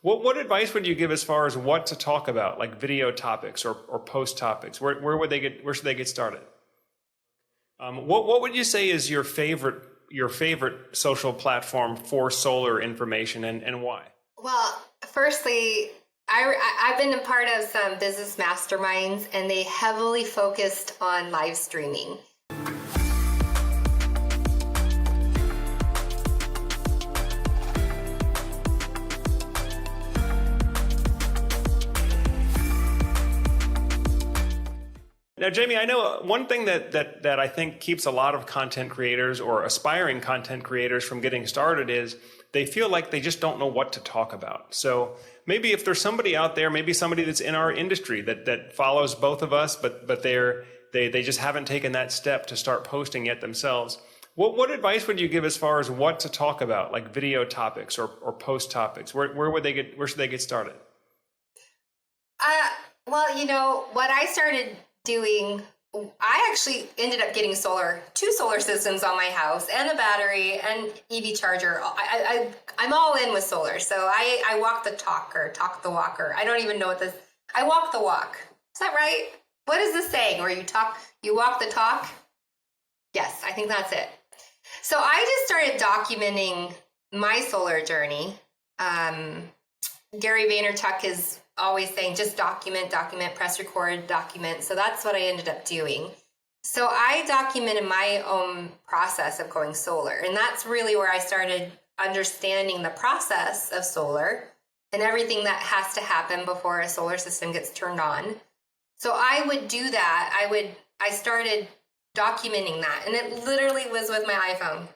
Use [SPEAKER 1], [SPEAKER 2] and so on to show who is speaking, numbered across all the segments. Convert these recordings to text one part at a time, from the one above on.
[SPEAKER 1] What advice would you give as far as what to talk about, like video topics or post topics? Where should they get started? What would you say is your favorite social platform for solar information, and why?
[SPEAKER 2] Well, firstly, I've been a part of some business masterminds, and they heavily focused on live streaming.
[SPEAKER 1] Now, Jamie, I know one thing that I think keeps a lot of content creators or aspiring content creators from getting started is they feel like they just don't know what to talk about. So maybe if there's somebody out there, maybe somebody that's in our industry that follows both of us, but they just haven't taken that step to start posting yet themselves. What advice would you give as far as what to talk about, like video topics or post topics? Where should they get started?
[SPEAKER 2] Well, what I started doing, I actually ended up getting two solar systems on my house, and the battery and EV charger. I'm all in with solar. So I walk the talk or talk the walk, or I don't even know what this, I walk the walk. Is that right? What is this saying where you walk the talk? Yes, I think that's it. So I just started documenting my solar journey. Gary Vaynerchuk is always saying just document, press record, document. So that's what I ended up doing. So I documented my own process of going solar. And that's really where I started understanding the process of solar and everything that has to happen before a solar system gets turned on. So I would do that. I started documenting that. And it literally was with my iPhone.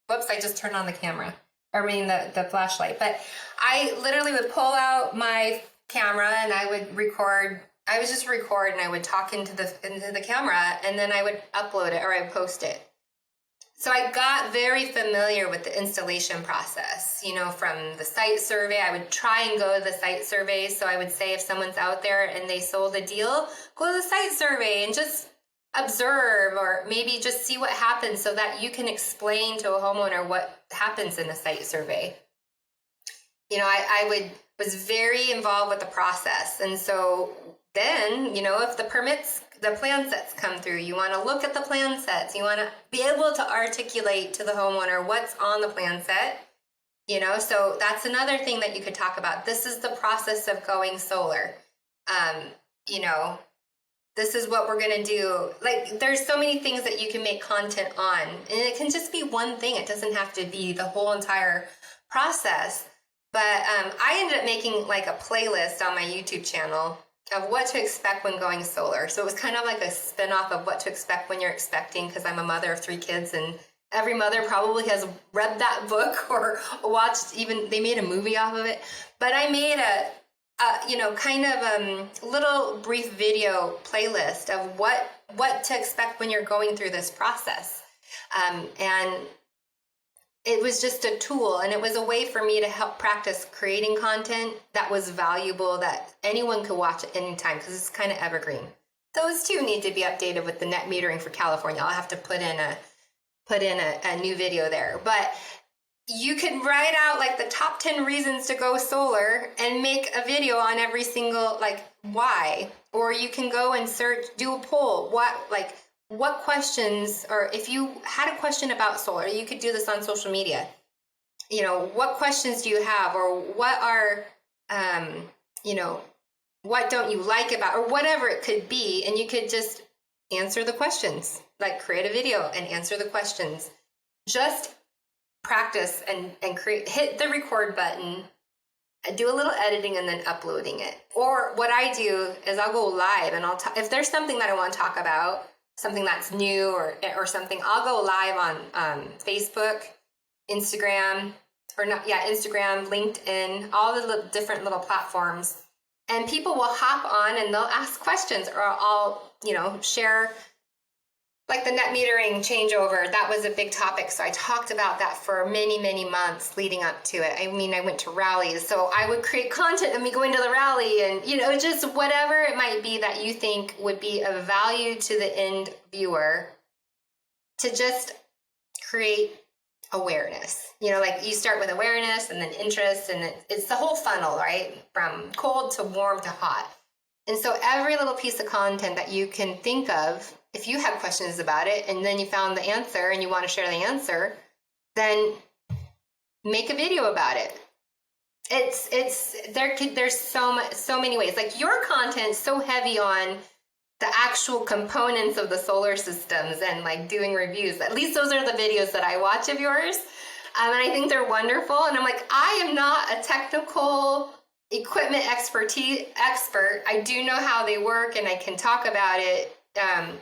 [SPEAKER 2] Whoops, I just turned on the camera. The flashlight. But I literally would pull out my camera and I would record. I would just record and I would talk into the camera, and then I would upload it or I would post it. So I got very familiar with the installation process, from the site survey. I would try and go to the site survey. So I would say if someone's out there and they sold a deal, go to the site survey and just observe, or maybe just see what happens so that you can explain to a homeowner what happens in a site survey. I was very involved with the process. And so then, if the plan sets come through, you want to look at the plan sets, you want to be able to articulate to the homeowner what's on the plan set, so that's another thing that you could talk about. This is the process of going solar. This is what we're going to do. Like, there's so many things that you can make content on, and it can just be one thing. It doesn't have to be the whole entire process. But I ended up making like a playlist on my YouTube channel of what to expect when going solar. So it was kind of like a spinoff of what to expect when you're expecting, because I'm a mother of 3 kids, and every mother probably has read that book or watched, even they made a movie off of it. But I made a little brief video playlist of what to expect when you're going through this process. And it was just a tool, and it was a way for me to help practice creating content that was valuable, that anyone could watch at any time, because it's kind of evergreen. Those two need to be updated with the net metering for California. I'll have to put in a new video there. But you could write out like the top 10 reasons to go solar and make a video on every single, why. Or you can go and do a poll. What questions, or if you had a question about solar, you could do this on social media. What questions do you have, or what are, what don't you like about, or whatever it could be. And you could just answer the questions, like create a video and answer the questions. Just practice and hit the record button, do a little editing, and then uploading it. Or what I do is I'll go live, and if there's something that I want to talk about, something that's new or something, I'll go live on Facebook, Instagram, Instagram, LinkedIn, all the different little platforms. And people will hop on and they'll ask questions, or I'll, share, like the net metering changeover. That was a big topic. So I talked about that for many, many months leading up to it. I went to rallies. So I would create content of me going to the rally, and, just whatever it might be that you think would be of value to the end viewer, to just create awareness. Like you start with awareness and then interest, and it's the whole funnel, right? From cold to warm to hot. And so every little piece of content that you can think of, if you have questions about it and then you found the answer and you want to share the answer, then make a video about it. There's so many ways. Like your content's so heavy on the actual components of the solar systems and like doing reviews. At least those are the videos that I watch of yours. And I think they're wonderful. And I'm like, I am not a technical equipment expert. I do know how they work and I can talk about it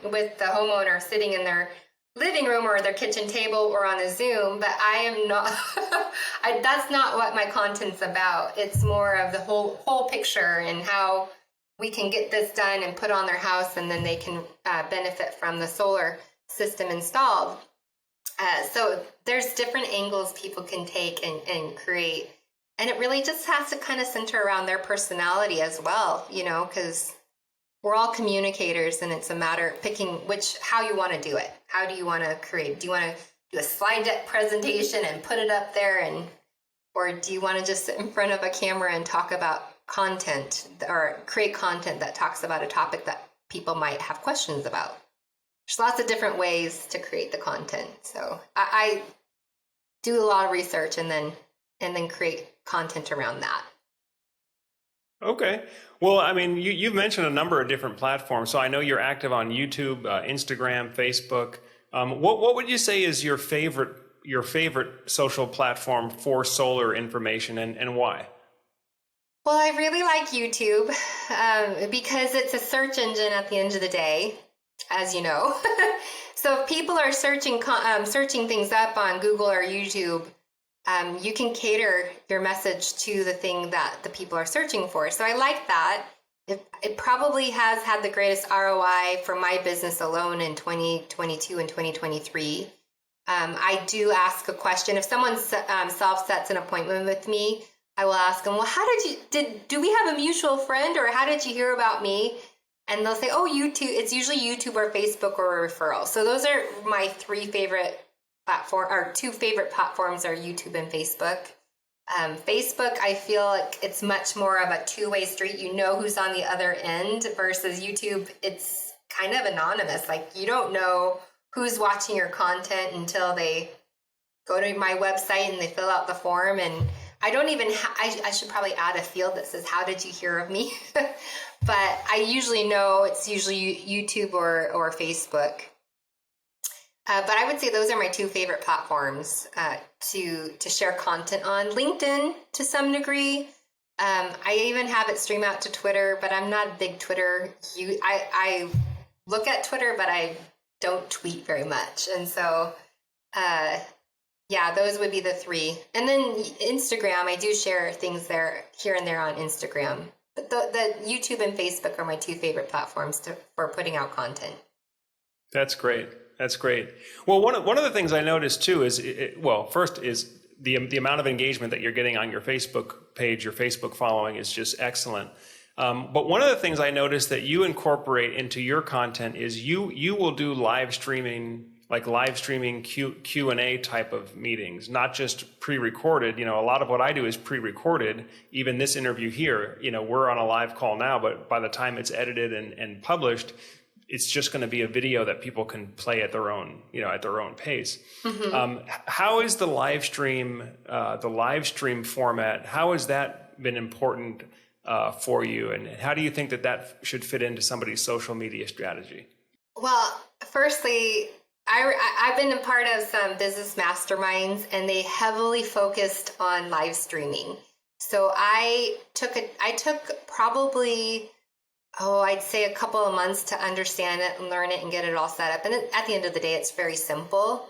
[SPEAKER 2] with the homeowner sitting in their living room or their kitchen table or on a Zoom, but I am not, that's not what my content's about. It's more of the whole picture and how we can get this done and put on their house, and then they can benefit from the solar system installed. So there's different angles people can take and create. And it really just has to kind of center around their personality as well, because we're all communicators, and it's a matter of picking how you want to do it. How do you want to create? Do you want to do a slide deck presentation and put it up there, or do you want to just sit in front of a camera and talk about content or create content that talks about a topic that people might have questions about? There's lots of different ways to create the content. So I do a lot of research and then create content around that.
[SPEAKER 1] Okay. Well, I mean, you've mentioned a number of different platforms. So I know you're active on YouTube, Instagram, Facebook. What would you say is your favorite social platform for solar information, and why?
[SPEAKER 2] Well, I really like YouTube because it's a search engine at the end of the day, as you know. So if people are searching things up on Google or YouTube, you can cater your message to the thing that the people are searching for. So I like that. It probably has had the greatest ROI for my business alone in 2022 and 2023. I do ask a question. If someone self-sets an appointment with me, I will ask them, well, do we have a mutual friend, or how did you hear about me? And they'll say, oh, YouTube. It's usually YouTube or Facebook or a referral. So those are my two favorite platforms are YouTube and Facebook. Facebook, I feel like it's much more of a two-way street. You know who's on the other end, versus YouTube, it's kind of anonymous. Like you don't know who's watching your content until they go to my website and they fill out the form. And I don't even, I should probably add a field that says, how did you hear of me? But I usually know it's usually YouTube or Facebook. But I would say those are my two favorite platforms to share content on. LinkedIn to some degree. I even have it stream out to Twitter, but I'm not a big Twitter. I look at Twitter, but I don't tweet very much. And so, yeah, those would be the three. And then Instagram, I do share things there here and there on Instagram. But the YouTube and Facebook are my two favorite platforms for putting out content.
[SPEAKER 1] That's great. That's great. Well, one of the things I noticed too is, first is the amount of engagement that you're getting on your Facebook page. Your Facebook following is just excellent. But one of the things I noticed that you incorporate into your content is you will do live streaming Q&A type of meetings, not just pre-recorded. A lot of what I do is pre-recorded. Even this interview here, we're on a live call now, but by the time it's edited and published, it's just going to be a video that people can play at their own pace. Mm-hmm. How is the live stream format? How has that been important for you, and how do you think that should fit into somebody's social media strategy?
[SPEAKER 2] Well, firstly, I've been a part of some business masterminds, and they heavily focused on live streaming. So I took probably, I'd say a couple of months to understand it and learn it and get it all set up. And at the end of the day, it's very simple.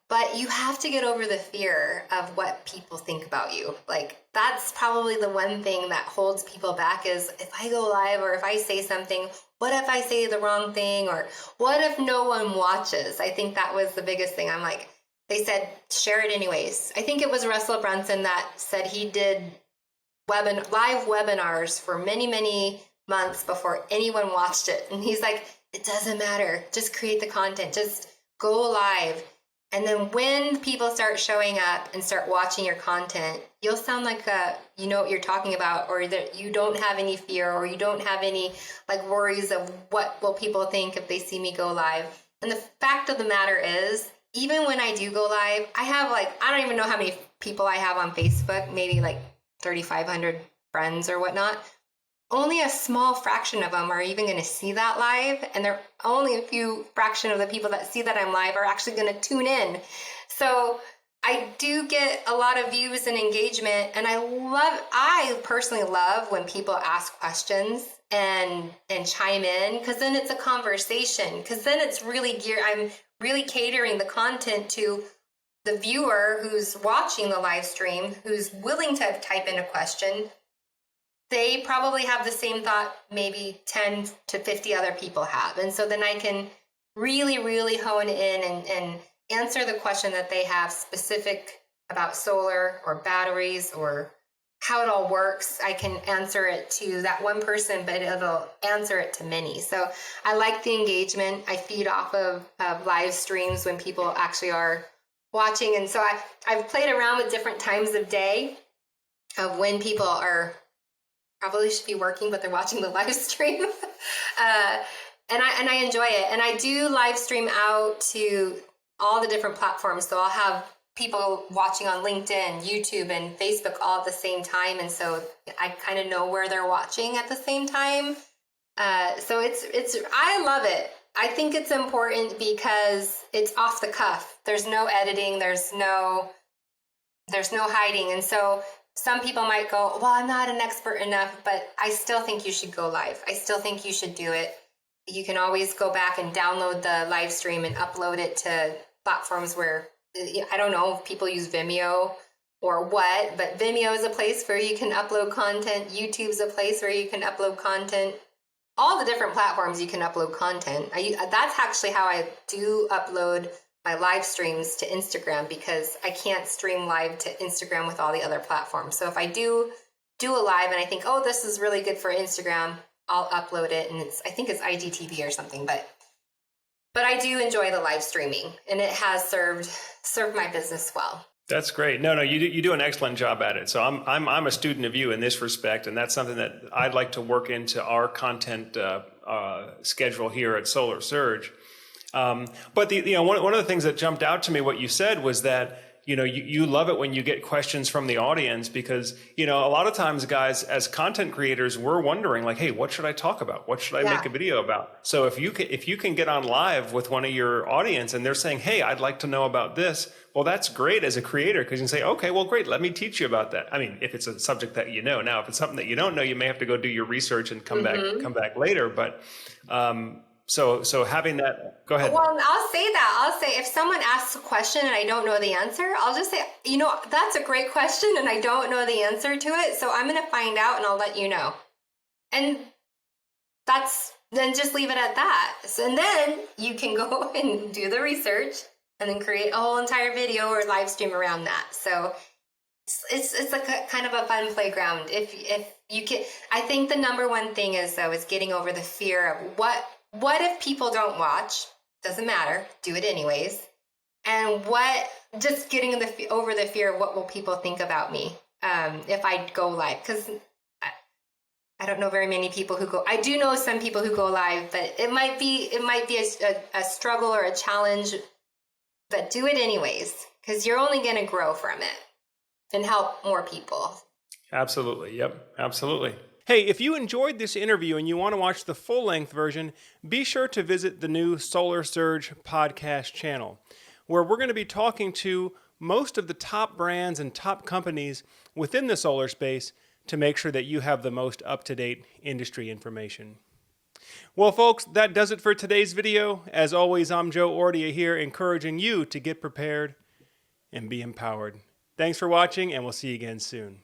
[SPEAKER 2] But you have to get over the fear of what people think about you. Like, that's probably the one thing that holds people back is if I go live or if I say something, what if I say the wrong thing? Or what if no one watches? I think that was the biggest thing. I'm like, they said, share it anyways. I think it was Russell Brunson that said he did live webinars for many, many months before anyone watched it. And he's like, it doesn't matter. Just create the content. Just go live. And then when people start showing up and start watching your content, you'll sound like you know what you're talking about, or that you don't have any fear, or you don't have any like worries of what will people think if they see me go live. And the fact of the matter is, even when I do go live, I have like, I don't even know how many people I have on Facebook, maybe like 3,500 friends or whatnot. Only a small fraction of them are even going to see that live, and there only a few fraction of the people that see that I'm live are actually going to tune in. So I do get a lot of views and engagement, and I personally love when people ask questions and chime in, because then it's a conversation, because then it's really I'm really catering the content to the viewer who's watching the live stream, who's willing to type in a question. They probably have the same thought maybe 10 to 50 other people have. And so then I can really, really hone in and answer the question that they have specific about solar or batteries or how it all works. I can answer it to that one person, but it'll answer it to many. So I like the engagement. I feed off of live streams when people actually are watching. And so I've played around with different times of day of when people are probably should be working, but they're watching the live stream. And I enjoy it. And I do live stream out to all the different platforms. So I'll have people watching on LinkedIn, YouTube, and Facebook all at the same time. And so I kind of know where they're watching at the same time. So I love it. I think it's important because it's off the cuff. There's no editing. There's no hiding. And so some people might go, well, I'm not an expert enough, but I still think you should go live. I still think you should do it. You can always go back and download the live stream and upload it to platforms where, I don't know if people use Vimeo or what, but Vimeo is a place where you can upload content. YouTube's a place where you can upload content. All the different platforms you can upload content. That's actually how I do upload my live streams to Instagram, because I can't stream live to Instagram with all the other platforms. So if I do a live and I think, oh, this is really good for Instagram, I'll upload it, and I think it's IGTV or something, but I do enjoy the live streaming, and it has served my business well.
[SPEAKER 1] That's great. No, you do an excellent job at it. So I'm a student of you in this respect, and that's something that I'd like to work into our content schedule here at Solar Surge. But one of the things that jumped out to me, what you said, was that you love it when you get questions from the audience, because a lot of times, guys, as content creators, we're wondering like, hey, what should I talk about? What should I make a video about? So if you can get on live with one of your audience and they're saying, hey, I'd like to know about this, well, that's great as a creator, because you can say, okay, well, great, let me teach you about that. I mean, if it's a subject that you know. Now, if it's something that you don't know, you may have to go do your research and come back later. But So having that, go ahead.
[SPEAKER 2] Well, I'll say that. I'll say if someone asks a question and I don't know the answer, I'll just say, that's a great question and I don't know the answer to it. So I'm going to find out and I'll let you know. And then just leave it at that. And then you can go and do the research and then create a whole entire video or live stream around that. So it's like a kind of a fun playground. If you can, I think the number one thing is getting over the fear of what if people don't watch? Doesn't matter. Do it anyways. And just getting over the fear of what will people think about me if I go live? Because I don't know very many people who go. I do know some people who go live, but it might be a struggle or a challenge. But do it anyways, because you're only going to grow from it and help more people.
[SPEAKER 1] Absolutely. Yep. Absolutely. Hey, if you enjoyed this interview and you want to watch the full-length version, be sure to visit the new Solar Surge podcast channel, where we're going to be talking to most of the top brands and top companies within the solar space to make sure that you have the most up-to-date industry information. Well, folks, that does it for today's video. As always, I'm Joe Ordia here, encouraging you to get prepared and be empowered. Thanks for watching, and we'll see you again soon.